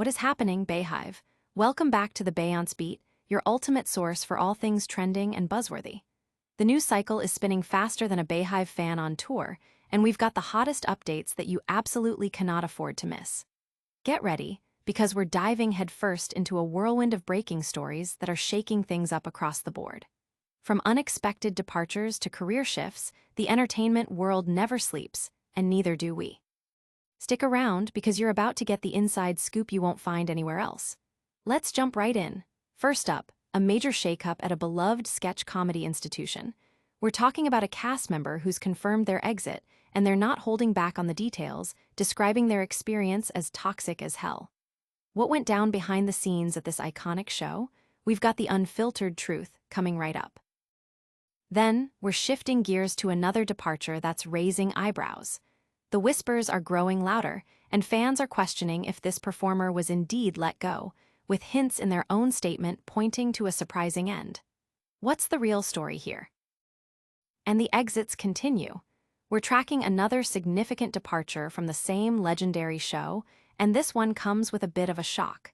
What is happening, Bayhive? Welcome back to the Beyonce Beat, your ultimate source for all things trending and buzzworthy. The news cycle is spinning faster than a Bayhive fan on tour, and we've got the hottest updates that you absolutely cannot afford to miss. Get ready, because we're diving headfirst into a whirlwind of breaking stories that are shaking things up across the board. From unexpected departures to career shifts, the entertainment world never sleeps, and neither do we. Stick around because you're about to get the inside scoop you won't find anywhere else. Let's jump right in. First up, a major shakeup at a beloved sketch comedy institution. We're talking about a cast member who's confirmed their exit, and they're not holding back on the details, describing their experience as toxic as hell. What went down behind the scenes at this iconic show? We've got the unfiltered truth coming right up. Then, we're shifting gears to another departure that's raising eyebrows. The whispers are growing louder, and fans are questioning if this performer was indeed let go, with hints in their own statement pointing to a surprising end. What's the real story here? And the exits continue. We're tracking another significant departure from the same legendary show, and this one comes with a bit of a shock.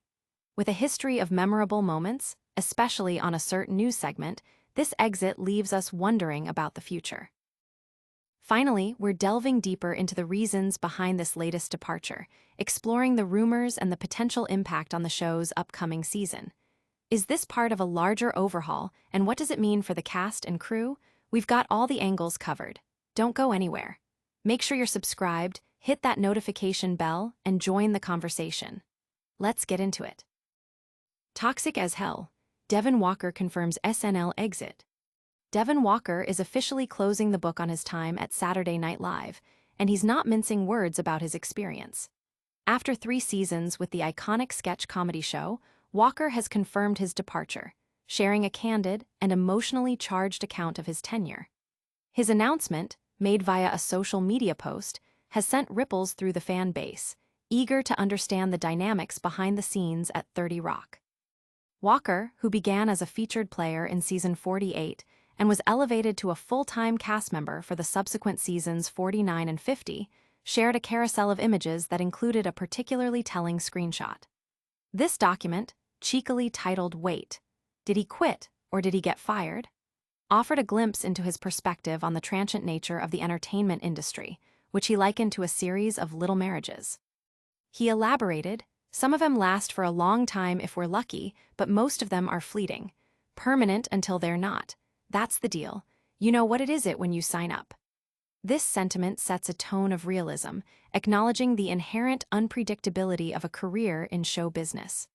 With a history of memorable moments, especially on a certain news segment, this exit leaves us wondering about the future. Finally, we're delving deeper into the reasons behind this latest departure, exploring the rumors and the potential impact on the show's upcoming season. Is this part of a larger overhaul, and what does it mean for the cast and crew? We've got all the angles covered. Don't go anywhere. Make sure you're subscribed, hit that notification bell, and join the conversation. Let's get into it. Toxic as hell. Devon Walker confirms SNL exit. Devon Walker is officially closing the book on his time at Saturday Night Live, and he's not mincing words about his experience. After 3 seasons with the iconic sketch comedy show, Walker has confirmed his departure, sharing a candid and emotionally charged account of his tenure. His announcement, made via a social media post, has sent ripples through the fan base, eager to understand the dynamics behind the scenes at 30 Rock. Walker, who began as a featured player in season 48, and was elevated to a full-time cast member for the subsequent seasons 49 and 50, shared a carousel of images that included a particularly telling screenshot. This document, cheekily titled "Wait, did he quit or did he get fired?" offered a glimpse into his perspective on the transient nature of the entertainment industry, which he likened to a series of little marriages. He elaborated, "Some of them last for a long time if we're lucky, but most of them are fleeting, permanent until they're not. That's the deal. You know what it is when you sign up." This sentiment sets a tone of realism, acknowledging the inherent unpredictability of a career in show business.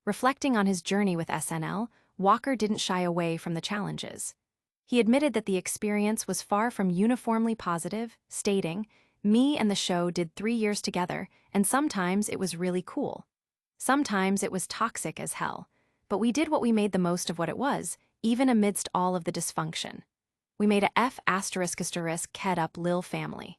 Reflecting on his journey with SNL, Walker didn't shy away from the challenges. He admitted that the experience was far from uniformly positive, stating, "Me and the show did 3 years together, and sometimes it was really cool. Sometimes it was toxic as hell. But we did what we made the most of what it was, even amidst all of the dysfunction. We made a F**********************************************************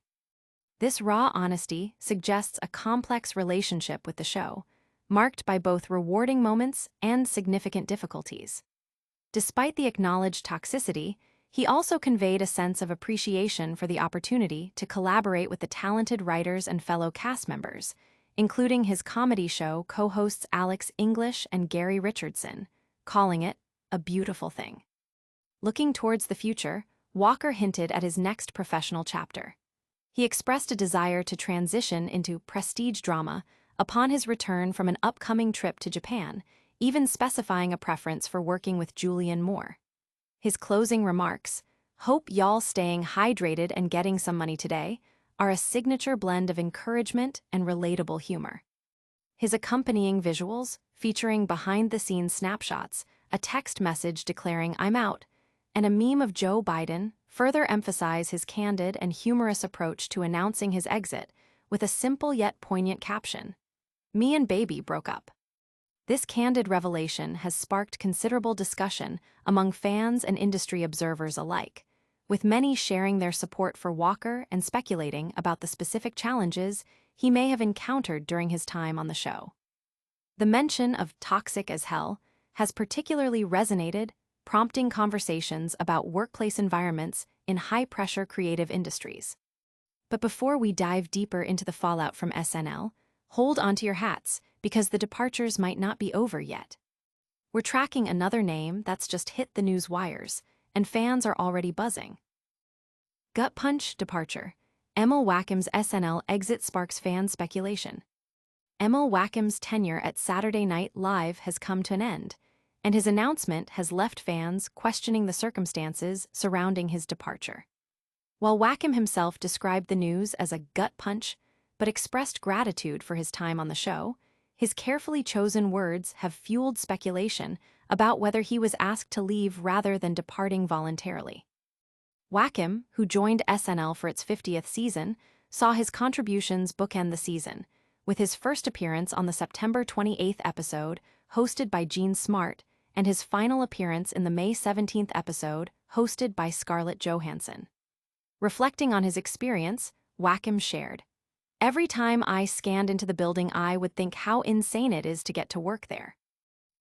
This raw honesty suggests a complex relationship with the show, marked by both rewarding moments and significant difficulties. Despite the acknowledged toxicity, he also conveyed a sense of appreciation for the opportunity to collaborate with the talented writers and fellow cast members, including his comedy show co-hosts Alex English and Gary Richardson, calling it a beautiful thing. Looking towards the future, Walker hinted at his next professional chapter. He expressed a desire to transition into prestige drama upon his return from an upcoming trip to Japan, even specifying a preference for working with Julianne Moore. His closing remarks, "Hope y'all staying hydrated and getting some money today," are a signature blend of encouragement and relatable humor. His accompanying visuals, featuring behind-the-scenes snapshots, a text message declaring "I'm out," and a meme of Joe Biden, further emphasize his candid and humorous approach to announcing his exit, with a simple yet poignant caption, "Me and baby broke up." This candid revelation has sparked considerable discussion among fans and industry observers alike, with many sharing their support for Walker and speculating about the specific challenges he may have encountered during his time on the show. The mention of "toxic as hell" has particularly resonated, prompting conversations about workplace environments in high-pressure creative industries. But before we dive deeper into the fallout from SNL, hold onto your hats, because the departures might not be over yet. We're tracking another name that's just hit the news wires, and fans are already buzzing. Gut punch departure. Emil Wakim's SNL exit sparks fan speculation. Emil Wakim's tenure at Saturday Night Live has come to an end, and his announcement has left fans questioning the circumstances surrounding his departure. While Wakim himself described the news as a gut punch, but expressed gratitude for his time on the show, his carefully chosen words have fueled speculation about whether he was asked to leave rather than departing voluntarily. Wakim, who joined SNL for its 50th season, saw his contributions bookend the season, with his first appearance on the September 28th episode, hosted by Gene Smart, and his final appearance in the May 17th episode, hosted by Scarlett Johansson. Reflecting on his experience, Wakim shared, "Every time I scanned into the building, I would think how insane it is to get to work there."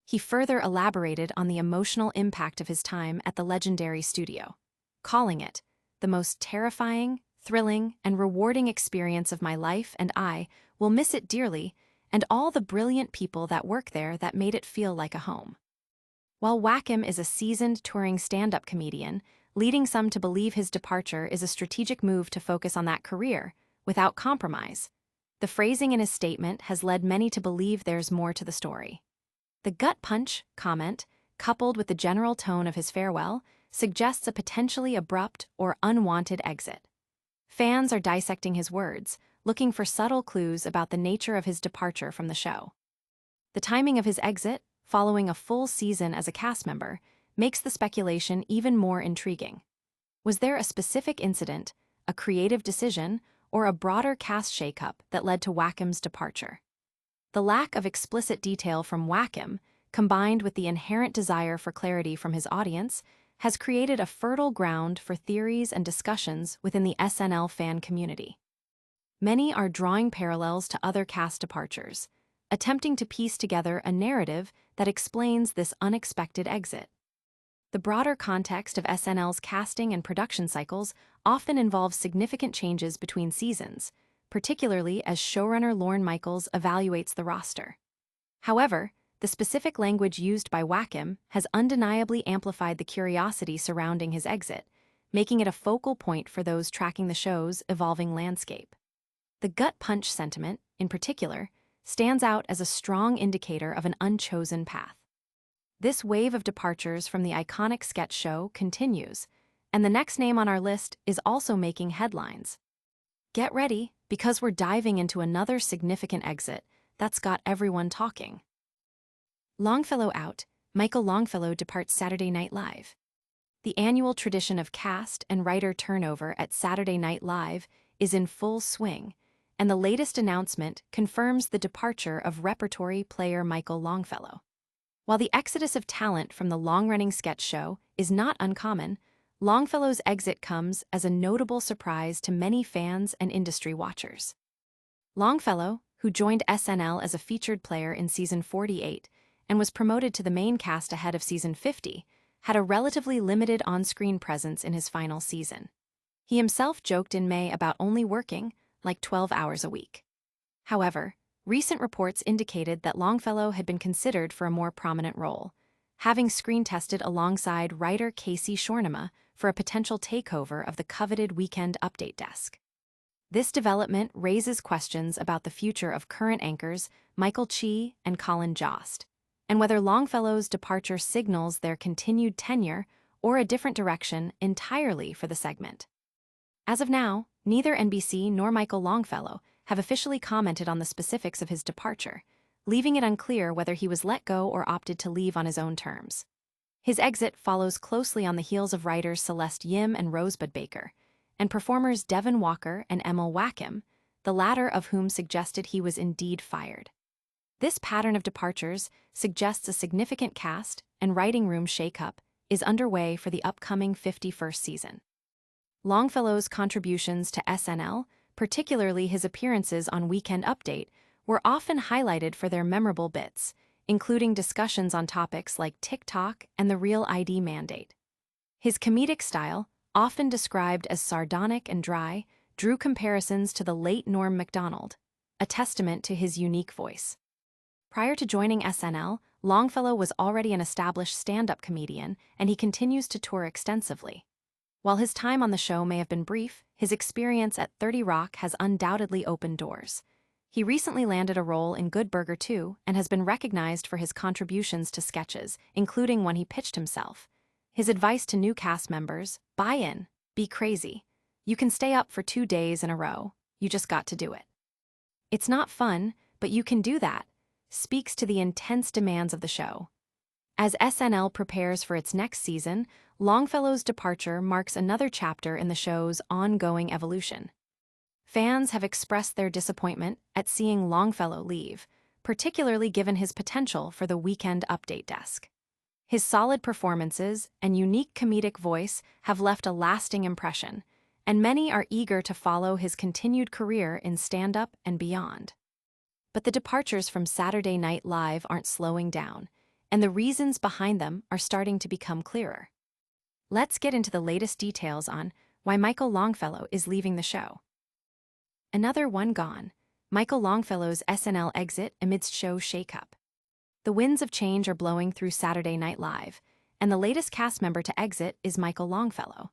He further elaborated on the emotional impact of his time at the legendary studio, calling it the most terrifying, thrilling, and rewarding experience of my life, and I will miss it dearly, and all the brilliant people that work there that made it feel like a home. While Wakim is a seasoned touring stand-up comedian, leading some to believe his departure is a strategic move to focus on that career, without compromise, the phrasing in his statement has led many to believe there's more to the story. The gut punch comment, coupled with the general tone of his farewell, suggests a potentially abrupt or unwanted exit. Fans are dissecting his words, looking for subtle clues about the nature of his departure from the show. The timing of his exit, following a full season as a cast member, makes the speculation even more intriguing. Was there a specific incident, a creative decision, or a broader cast shakeup that led to Wakim's departure? The lack of explicit detail from Wakim, combined with the inherent desire for clarity from his audience, has created a fertile ground for theories and discussions within the SNL fan community. Many are drawing parallels to other cast departures, attempting to piece together a narrative that explains this unexpected exit. The broader context of SNL's casting and production cycles often involves significant changes between seasons, particularly as showrunner Lorne Michaels evaluates the roster. However, the specific language used by Wakim has undeniably amplified the curiosity surrounding his exit, making it a focal point for those tracking the show's evolving landscape. The gut punch sentiment, in particular, stands out as a strong indicator of an unchosen path. This wave of departures from the iconic sketch show continues, and the next name on our list is also making headlines. Get ready, because we're diving into another significant exit that's got everyone talking. Longfellow out, Michael Longfellow departs Saturday Night Live. The annual tradition of cast and writer turnover at Saturday Night Live is in full swing, and the latest announcement confirms the departure of repertory player Michael Longfellow. While the exodus of talent from the long-running sketch show is not uncommon, Longfellow's exit comes as a notable surprise to many fans and industry watchers. Longfellow, who joined SNL as a featured player in season 48 and was promoted to the main cast ahead of season 50, had a relatively limited on-screen presence in his final season. He himself joked in May about only working like 12 hours a week. However, recent reports indicated that Longfellow had been considered for a more prominent role, having screen-tested alongside writer Casey Shornema for a potential takeover of the coveted Weekend Update desk. This development raises questions about the future of current anchors Michael Chi and Colin Jost, and whether Longfellow's departure signals their continued tenure or a different direction entirely for the segment. As of now, neither NBC nor Michael Longfellow have officially commented on the specifics of his departure, leaving it unclear whether he was let go or opted to leave on his own terms. His exit follows closely on the heels of writers Celeste Yim and Rosebud Baker, and performers Devon Walker and Emil Wakim, the latter of whom suggested he was indeed fired. This pattern of departures suggests a significant cast and writing room shakeup is underway for the upcoming 51st season. Longfellow's contributions to SNL, particularly his appearances on Weekend Update, were often highlighted for their memorable bits, including discussions on topics like TikTok and the Real ID mandate. His comedic style, often described as sardonic and dry, drew comparisons to the late Norm Macdonald, a testament to his unique voice. Prior to joining SNL, Longfellow was already an established stand-up comedian, and he continues to tour extensively. While his time on the show may have been brief, his experience at 30 Rock has undoubtedly opened doors. He recently landed a role in Good Burger 2 and has been recognized for his contributions to sketches, including when he pitched himself. His advice to new cast members: buy in, be crazy. You can stay up for 2 days in a row, you just got to do it. It's not fun, but you can do that, speaks to the intense demands of the show. As SNL prepares for its next season, Longfellow's departure marks another chapter in the show's ongoing evolution. Fans have expressed their disappointment at seeing Longfellow leave, particularly given his potential for the Weekend Update desk. His solid performances and unique comedic voice have left a lasting impression, and many are eager to follow his continued career in stand-up and beyond. But the departures from Saturday Night Live aren't slowing down, and the reasons behind them are starting to become clearer. Let's get into the latest details on why Michael Longfellow is leaving the show. Another one gone, Michael Longfellow's SNL exit amidst show shakeup. The winds of change are blowing through Saturday Night Live, and the latest cast member to exit is Michael Longfellow.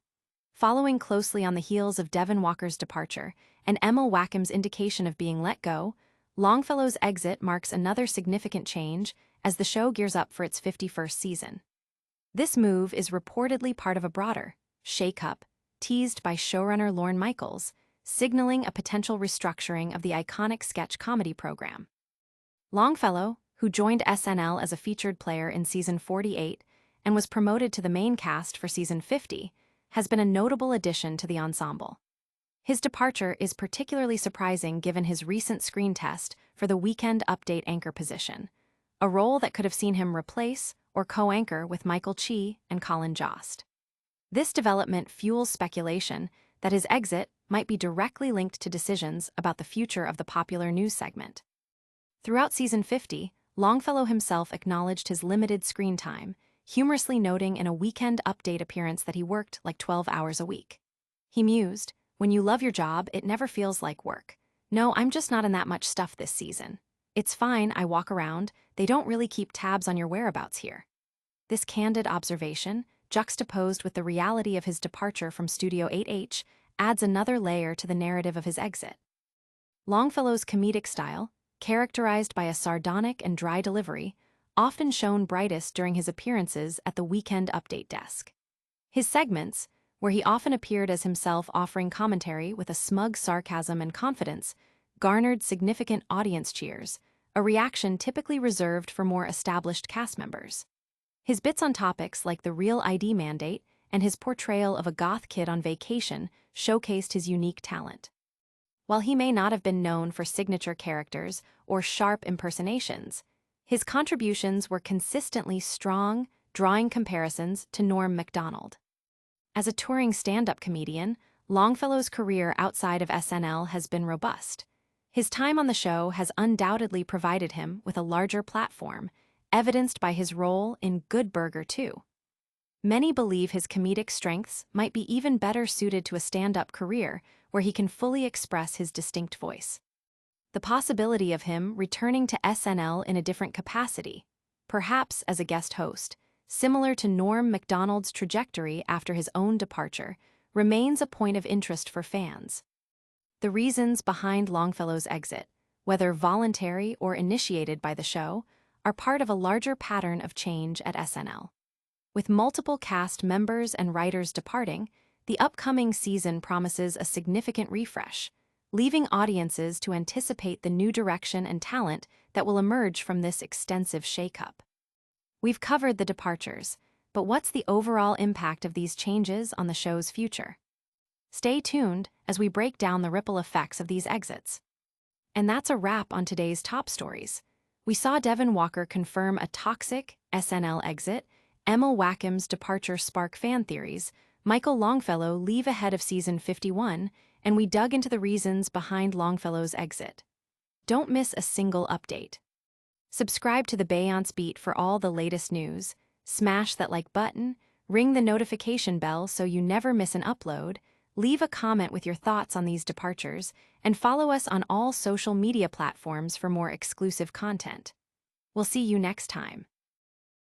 Following closely on the heels of Devon Walker's departure and Emil Wakim's indication of being let go, Longfellow's exit marks another significant change as the show gears up for its 51st season. This move is reportedly part of a broader shake-up teased by showrunner Lorne Michaels, signaling a potential restructuring of the iconic sketch comedy program. Longfellow, who joined SNL as a featured player in season 48 and was promoted to the main cast for season 50, has been a notable addition to the ensemble. His departure is particularly surprising given his recent screen test for the Weekend Update anchor position, a role that could have seen him replace or co-anchor with Michael Chi and Colin Jost. This development fuels speculation that his exit might be directly linked to decisions about the future of the popular news segment. Throughout season 50, Longfellow himself acknowledged his limited screen time, humorously noting in a Weekend Update appearance that he worked like 12 hours a week. He mused, "When you love your job, it never feels like work. No, I'm just not in that much stuff this season. It's fine, I walk around, they don't really keep tabs on your whereabouts here." This candid observation, juxtaposed with the reality of his departure from Studio 8H, adds another layer to the narrative of his exit. Longfellow's comedic style, characterized by a sardonic and dry delivery, often shone brightest during his appearances at the Weekend Update desk. His segments, where he often appeared as himself offering commentary with a smug sarcasm and confidence, garnered significant audience cheers, a reaction typically reserved for more established cast members. His bits on topics like the Real ID mandate and his portrayal of a goth kid on vacation showcased his unique talent. While he may not have been known for signature characters or sharp impersonations, his contributions were consistently strong, drawing comparisons to Norm Macdonald. As a touring stand-up comedian, Longfellow's career outside of SNL has been robust. His time on the show has undoubtedly provided him with a larger platform, evidenced by his role in Good Burger 2. Many believe his comedic strengths might be even better suited to a stand-up career where he can fully express his distinct voice. The possibility of him returning to SNL in a different capacity, perhaps as a guest host, similar to Norm Macdonald's trajectory after his own departure, remains a point of interest for fans. The reasons behind Longfellow's exit, whether voluntary or initiated by the show, are part of a larger pattern of change at SNL. With multiple cast members and writers departing, the upcoming season promises a significant refresh, leaving audiences to anticipate the new direction and talent that will emerge from this extensive shakeup. We've covered the departures, but what's the overall impact of these changes on the show's future? Stay tuned as we break down the ripple effects of these exits. And that's a wrap on today's top stories. We saw Devon Walker confirm a toxic SNL exit, Emil Wakim's departure spark fan theories, Michael Longfellow leave ahead of season 51, and we dug into the reasons behind Longfellow's exit. Don't miss a single update. Subscribe to the Beyonce Beat for all the latest news, smash that like button, ring the notification bell so you never miss an upload, Leave a comment with your thoughts on these departures, and follow us on all social media platforms for more exclusive content. We'll see you next time.